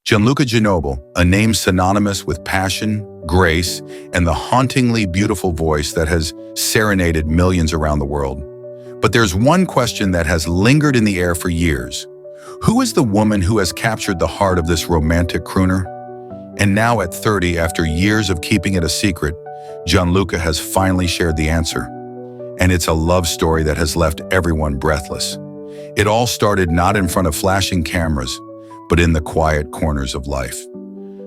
Gianluca Ginoble, a name synonymous with passion, grace, and the hauntingly beautiful voice that has serenaded millions around the world. But there's one question that has lingered in the air for years. Who is the woman who has captured the heart of this romantic crooner? And now at 30, after years of keeping it a secret, Gianluca has finally shared the answer. And it's a love story that has left everyone breathless. It all started not in front of flashing cameras, but in the quiet corners of life.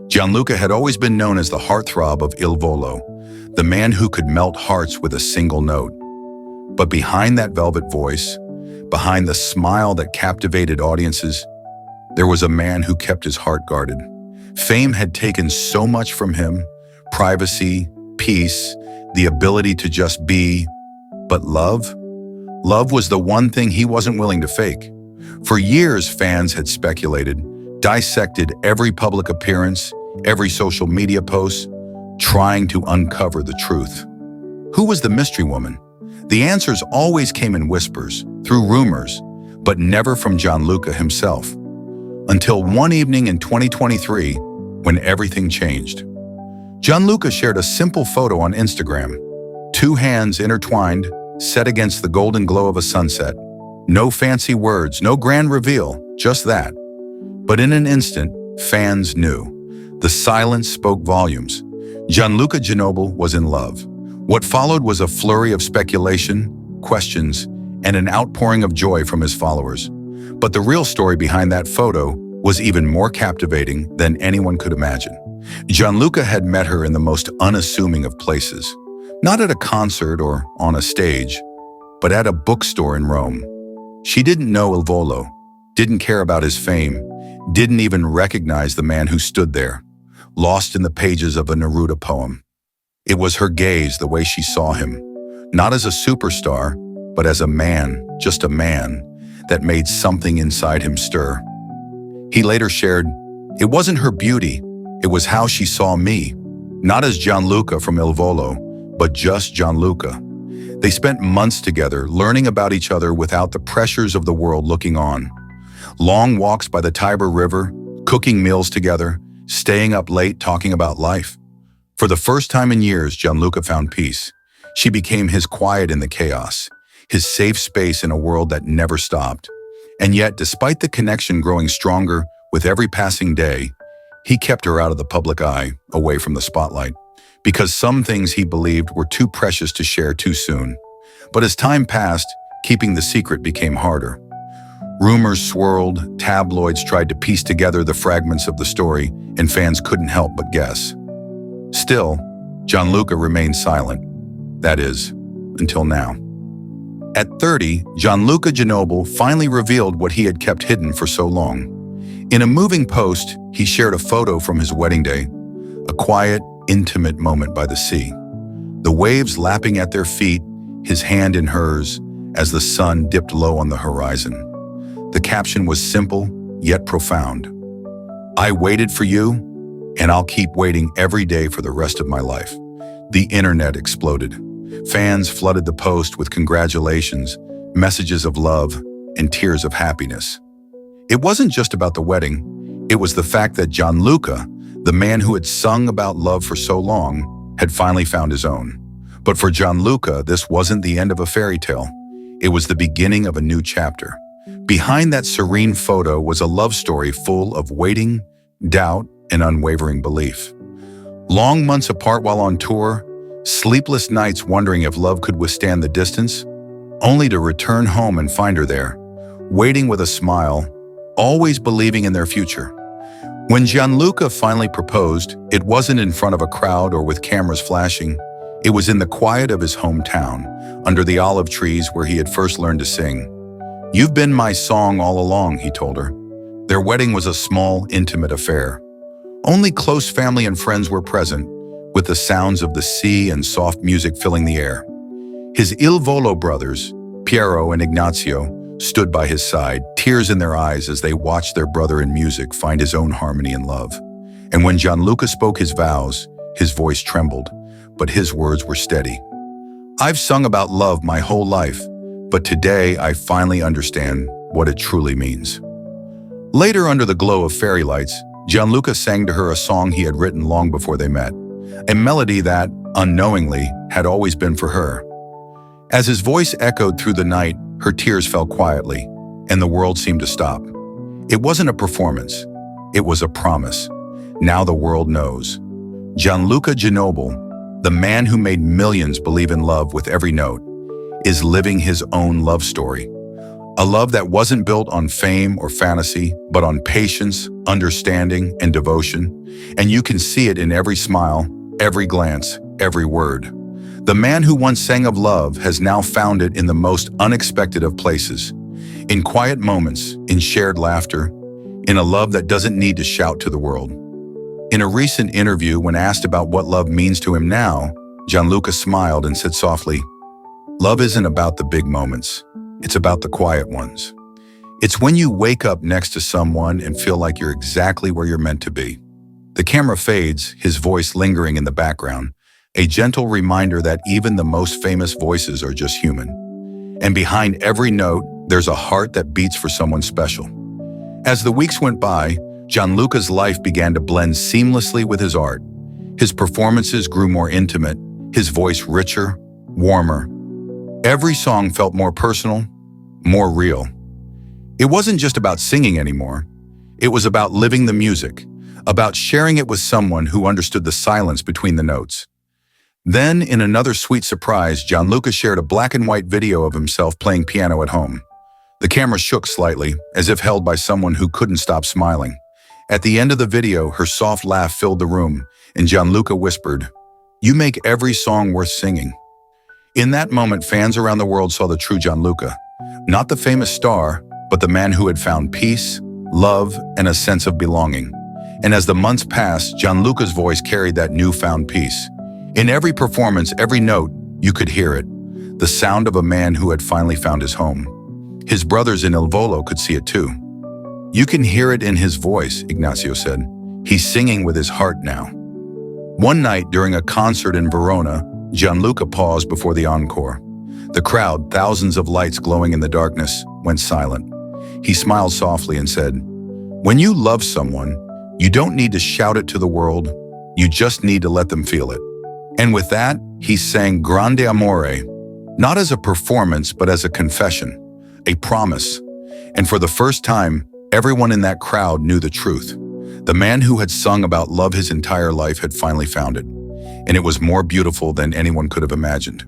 Gianluca had always been known as the heartthrob of Il Volo, the man who could melt hearts with a single note. But behind that velvet voice, behind the smile that captivated audiences, there was a man who kept his heart guarded. Fame had taken so much from him: privacy, peace, the ability to just be. But love? Love was the one thing he wasn't willing to fake. For years, fans had speculated, dissected every public appearance, every social media post, trying to uncover the truth. Who was the mystery woman? The answers always came in whispers, through rumors, but never from Gianluca himself. Until one evening in 2023, when everything changed. Gianluca shared a simple photo on Instagram, two hands intertwined, set against the golden glow of a sunset. No fancy words, no grand reveal, just that. But in an instant, fans knew. The silence spoke volumes. Gianluca Ginoble was in love. What followed was a flurry of speculation, questions, and an outpouring of joy from his followers. But the real story behind that photo was even more captivating than anyone could imagine. Gianluca had met her in the most unassuming of places. Not at a concert or on a stage, but at a bookstore in Rome. She didn't know Il Volo, didn't care about his fame, didn't even recognize the man who stood there, lost in the pages of a Neruda poem. It was her gaze, the way she saw him, not as a superstar, but as a man, just a man, that made something inside him stir. He later shared, "It wasn't her beauty, it was how she saw me, not as Gianluca from Il Volo, but just Gianluca." They spent months together, learning about each other without the pressures of the world looking on. Long walks by the Tiber River, cooking meals together, staying up late talking about life. For the first time in years, Gianluca found peace. She became his quiet in the chaos, his safe space in a world that never stopped. And yet, despite the connection growing stronger with every passing day, he kept her out of the public eye, away from the spotlight, because some things he believed were too precious to share too soon. But as time passed, keeping the secret became harder. Rumors swirled, tabloids tried to piece together the fragments of the story, and fans couldn't help but guess. Still, Gianluca remained silent. That is, until now. At 30, Gianluca Ginoble finally revealed what he had kept hidden for so long. In a moving post, he shared a photo from his wedding day, a quiet, intimate moment by the sea. The waves lapping at their feet, his hand in hers, as the sun dipped low on the horizon. The caption was simple, yet profound. "I waited for you, and I'll keep waiting every day for the rest of my life." The internet exploded. Fans flooded the post with congratulations, messages of love, and tears of happiness. It wasn't just about the wedding. It was the fact that Gianluca, the man who had sung about love for so long, had finally found his own. But for Gianluca, this wasn't the end of a fairy tale. It was the beginning of a new chapter. Behind that serene photo was a love story full of waiting, doubt, and unwavering belief. Long months apart while on tour, sleepless nights wondering if love could withstand the distance, only to return home and find her there, waiting with a smile, always believing in their future. When Gianluca finally proposed, it wasn't in front of a crowd or with cameras flashing. It was in the quiet of his hometown, under the olive trees where he had first learned to sing. "You've been my song all along," he told her. Their wedding was a small, intimate affair. Only close family and friends were present, with the sounds of the sea and soft music filling the air. His Il Volo brothers, Piero and Ignazio, stood by his side, tears in their eyes as they watched their brother in music find his own harmony and love. And when Gianluca spoke his vows, his voice trembled, but his words were steady. "I've sung about love my whole life, but today I finally understand what it truly means." Later, under the glow of fairy lights, Gianluca sang to her a song he had written long before they met, a melody that, unknowingly, had always been for her. As his voice echoed through the night, her tears fell quietly, and the world seemed to stop. It wasn't a performance. It was a promise. Now the world knows. Gianluca Ginoble, the man who made millions believe in love with every note, is living his own love story. A love that wasn't built on fame or fantasy, but on patience, understanding, and devotion. And you can see it in every smile, every glance, every word. The man who once sang of love has now found it in the most unexpected of places. In quiet moments, in shared laughter, in a love that doesn't need to shout to the world. In a recent interview, when asked about what love means to him now, Gianluca smiled and said softly, "Love isn't about the big moments. It's about the quiet ones. It's when you wake up next to someone and feel like you're exactly where you're meant to be." The camera fades, his voice lingering in the background, a gentle reminder that even the most famous voices are just human. And behind every note, there's a heart that beats for someone special. As the weeks went by, Gianluca's life began to blend seamlessly with his art. His performances grew more intimate, his voice richer, warmer. Every song felt more personal, more real. It wasn't just about singing anymore. It was about living the music, about sharing it with someone who understood the silence between the notes. Then, in another sweet surprise, Gianluca shared a black and white video of himself playing piano at home. The camera shook slightly, as if held by someone who couldn't stop smiling. At the end of the video, her soft laugh filled the room, and Gianluca whispered, "You make every song worth singing." In that moment, fans around the world saw the true Gianluca, not the famous star, but the man who had found peace, love, and a sense of belonging. And as the months passed, Gianluca's voice carried that newfound peace. In every performance, every note, you could hear it, the sound of a man who had finally found his home. His brothers in Il Volo could see it too. "You can hear it in his voice," Ignacio said. "He's singing with his heart now." One night during a concert in Verona, Gianluca paused before the encore. The crowd, thousands of lights glowing in the darkness, went silent. He smiled softly and said, "When you love someone, you don't need to shout it to the world, you just need to let them feel it." And with that, he sang Grande Amore, not as a performance, but as a confession, a promise. And for the first time, everyone in that crowd knew the truth. The man who had sung about love his entire life had finally found it, and it was more beautiful than anyone could have imagined.